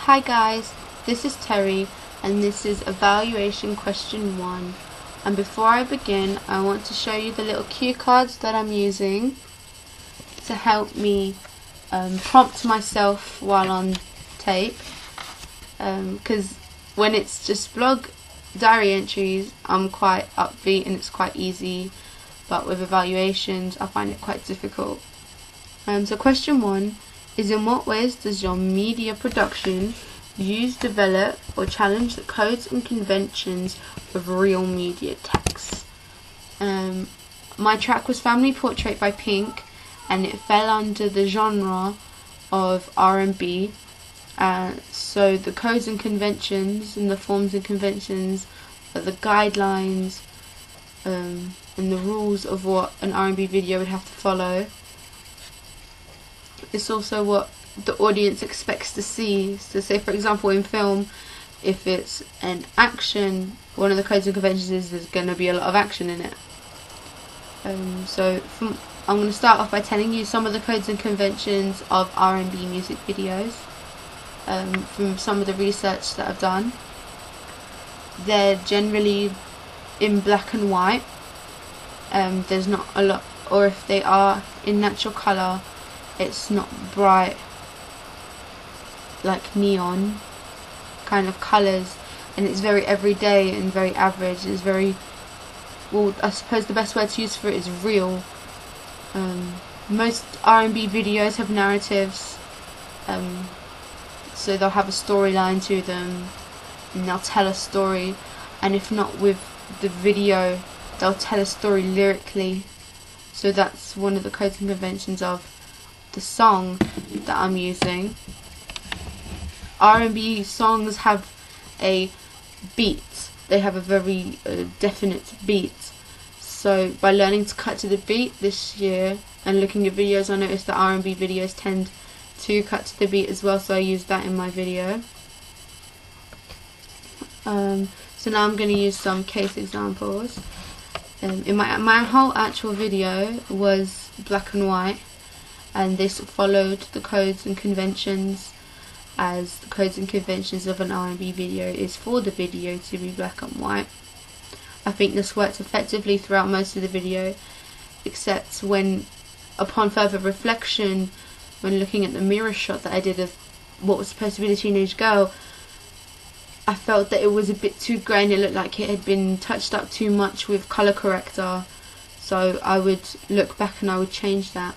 Hi guys, this is Terry and this is evaluation question 1, and before I begin I want to show you the little cue cards that I'm using to help me prompt myself while on tape, because when it's just blog diary entries I'm quite upbeat and it's quite easy, but with evaluations I find it quite difficult. So question 1 is: in what ways does your media production use, develop or challenge the codes and conventions of real media texts? My track was Family Portrait by Pink and it fell under the genre of R&B. So the codes and conventions and the forms and conventions are the guidelines and the rules of what an R&B video would have to follow. It's also what the audience expects to see. So say for example in film, if it's an action, one of the codes and conventions is there's going to be a lot of action in it. I'm going to start off by telling you some of the codes and conventions of R&B music videos from some of the research that I've done. They're generally in black and white. There's not a lot, or if they are in natural colour, it's not bright like neon kind of colours, and it's very everyday and very average. It's very, well, I suppose the best word to use for it is real. Most R&B videos have narratives, so they'll have a storyline to them and they'll tell a story, and if not with the video they'll tell a story lyrically. So that's one of the codes and conventions of the song that I'm using. R&B songs have a beat. They have a very definite beat. So by learning to cut to the beat this year and looking at videos, I noticed that R&B videos tend to cut to the beat as well, so I used that in my video. So now I'm going to use some case examples. In my whole actual video was black and white, and this followed the codes and conventions, as the codes and conventions of an R&B video is for the video to be black and white. I think this worked effectively throughout most of the video, except when, upon further reflection, when looking at the mirror shot that I did of what was supposed to be the teenage girl, I felt that it was a bit too grey and it looked like it had been touched up too much with colour corrector, so I would look back and I would change that.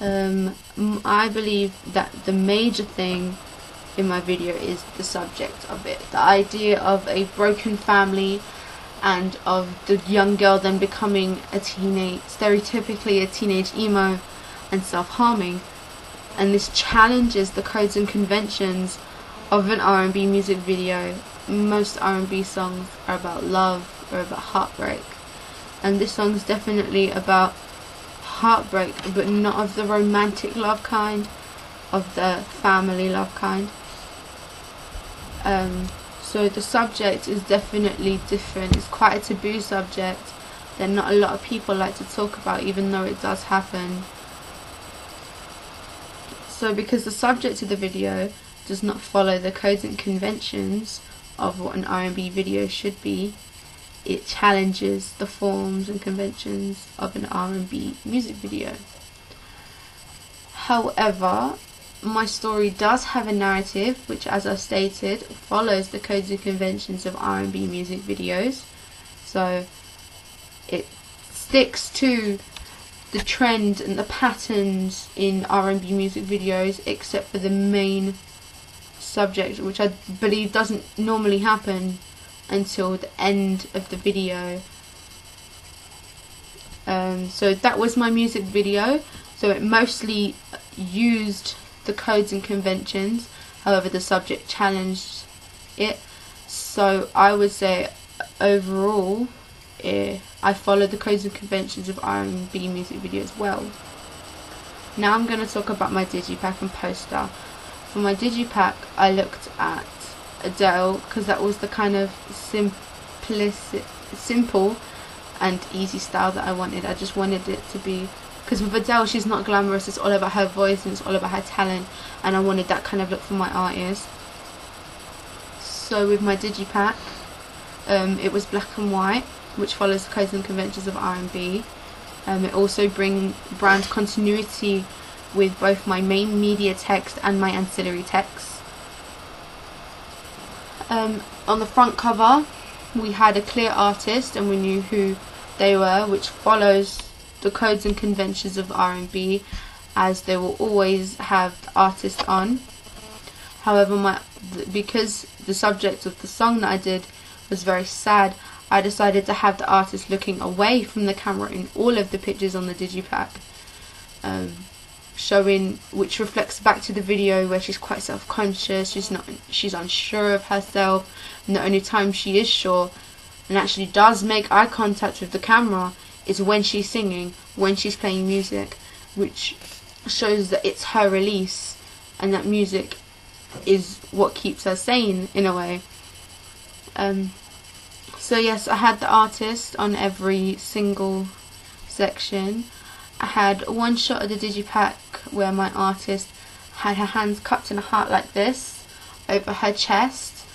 I believe that the major thing in my video is the subject of it. The idea of a broken family and of the young girl then becoming stereotypically a teenage emo and self-harming. And this challenges the codes and conventions of an R&B music video. Most R&B songs are about love or about heartbreak, and this song is definitely about heartbreak, but not of the romantic love kind, of the family love kind. So the subject is definitely different. It's quite a taboo subject that not a lot of people like to talk about, even though it does happen. So because the subject of the video does not follow the codes and conventions of what an R&B video should be, it challenges the forms and conventions of an R&B music video. However, my story does have a narrative which, as I stated, follows the codes and conventions of R&B music videos. So it sticks to the trend and the patterns in R&B music videos, except for the main subject, which I believe doesn't normally happen until the end of the video. So that was my music video. So it mostly used the codes and conventions, however the subject challenged it. So I would say overall I followed the codes and conventions of R&B music videos well. Now I'm going to talk about my digipack and poster. For my digipack I looked at Adele, because that was the kind of simple and easy style that I wanted. I just wanted it to be because with Adele she's not glamorous, it's all about her voice and it's all about her talent, and I wanted that kind of look for my artist. So with my digipack, it was black and white, which follows the codes and conventions of R&B. It also brings brand continuity with both my main media text and my ancillary text. On the front cover we had a clear artist and we knew who they were, which follows the codes and conventions of R&B, as they will always have the artist on. However, because the subject of the song that I did was very sad, I decided to have the artist looking away from the camera in all of the pictures on the digipack, showing, which reflects back to the video where she's quite self-conscious, she's unsure of herself, and the only time she is sure and actually does make eye contact with the camera is when she's singing, when she's playing music, which shows that it's her release and that music is what keeps her sane in a way. So yes, I had the artist on every single section. I had one shot of the digipack where my artist had her hands cupped in a heart like this over her chest,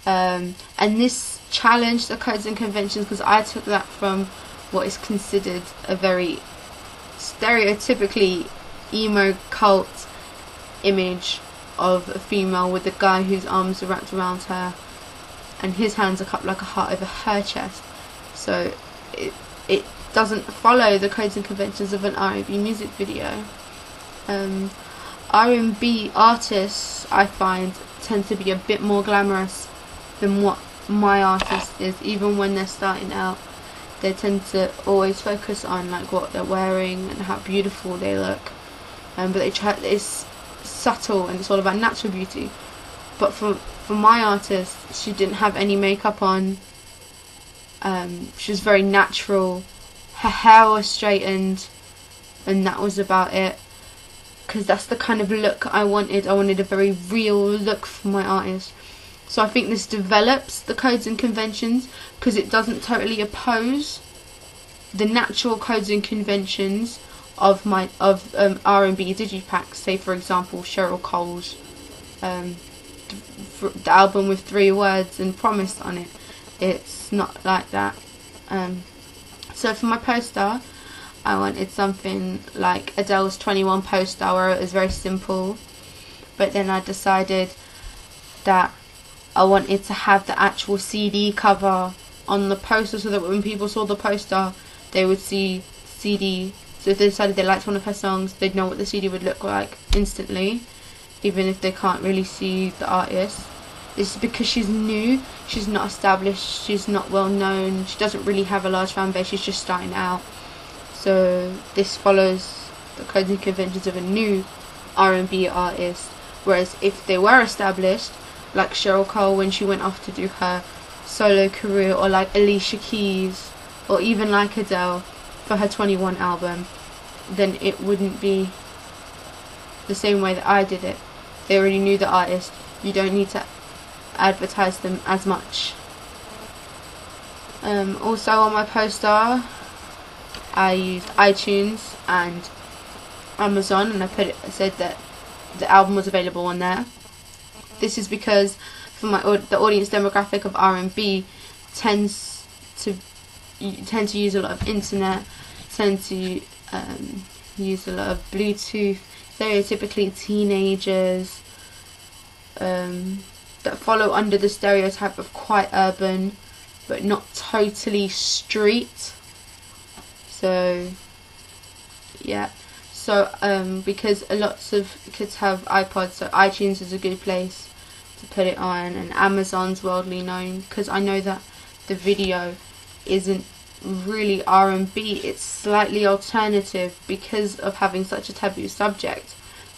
and this challenged the codes and conventions because I took that from what is considered a very stereotypically emo cult image of a female with a guy whose arms are wrapped around her and his hands are cupped like a heart over her chest. So it doesn't follow the codes and conventions of an R&B music video. R&B artists, I find, tend to be a bit more glamorous than what my artist is. Even when they're starting out, they tend to always focus on like what they're wearing and how beautiful they look, but they try, it's subtle and it's all about natural beauty. But for my artist, she didn't have any makeup on, she was very natural, her hair was straightened, and that was about it, because that's the kind of look I wanted. I wanted a very real look for my artist. So I think this develops the codes and conventions because it doesn't totally oppose the natural codes and conventions of R&B digipacks. Say for example Cheryl Cole's the album with 3 words and Promise on it. It's not like that. So for my poster, I wanted something like Adele's 21 poster where it was very simple, but then I decided that I wanted to have the actual CD cover on the poster so that when people saw the poster they would see CD. So if they decided they liked one of her songs, they'd know what the CD would look like instantly, even if they can't really see the artist. This is because she's new, she's not established, she's not well known, she doesn't really have a large fan base, she's just starting out. So this follows the codes and conventions of a new R&B artist, whereas if they were established, like Cheryl Cole when she went off to do her solo career, or like Alicia Keys, or even like Adele for her 21 album, then it wouldn't be the same way that I did it. They already knew the artist, you don't need to advertise them as much. Also on my poster I used iTunes and Amazon, and I said that the album was available on there. This is because for the audience demographic of R&B tends to use a lot of internet, tend to use a lot of Bluetooth, stereotypically teenagers that follow under the stereotype of quite urban but not totally street. So yeah, so because lots of kids have iPods, so iTunes is a good place to put it on, and Amazon's worldly known because I know that the video isn't really R&B, it's slightly alternative because of having such a taboo subject.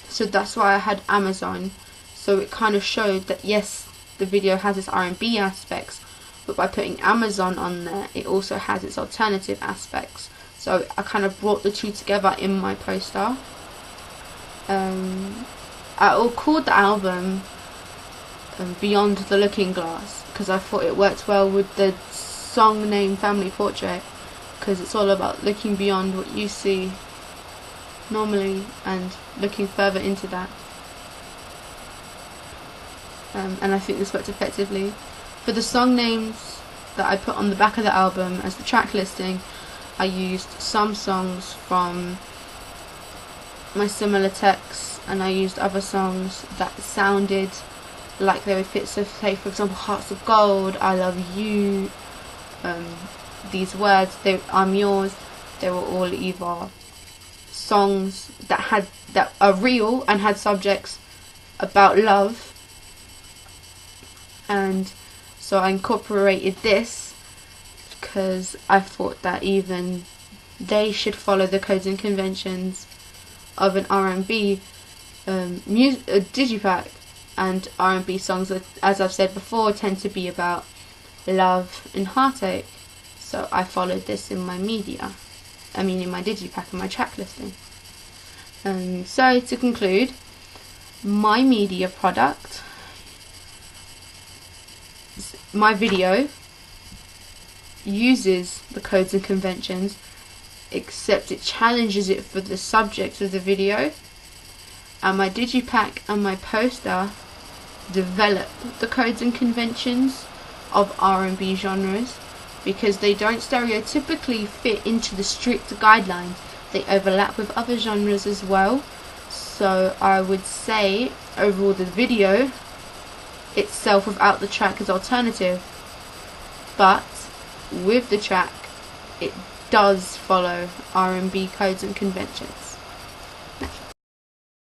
So that's why I had Amazon, so it kind of showed that yes, the video has its R&B aspects, but by putting Amazon on there it also has its alternative aspects. So I kind of brought the two together in my poster. I called the album Beyond the Looking Glass because I thought it worked well with the song name Family Portrait, because it's all about looking beyond what you see normally and looking further into that. And I think this worked effectively. For the song names that I put on the back of the album as the track listing, I used some songs from my similar texts, and I used other songs that sounded like they would fit. So say for example Hearts of Gold, I Love You, these words, I'm Yours, they were all either songs that are real and had subjects about love, and so I incorporated this because I thought that even they should follow the codes and conventions of an R&B digipack, and R&B songs, as I've said before, tend to be about love and heartache. So I followed this in my media, in my digipack and my track listing. And so to conclude, my media product, my video, uses the codes and conventions, except it challenges it for the subject of the video, and my digipack and my poster develop the codes and conventions of R&B genres, because they don't stereotypically fit into the strict guidelines. They overlap with other genres as well. So I would say overall the video itself without the track is alternative, but with the track it does follow R&B codes and conventions.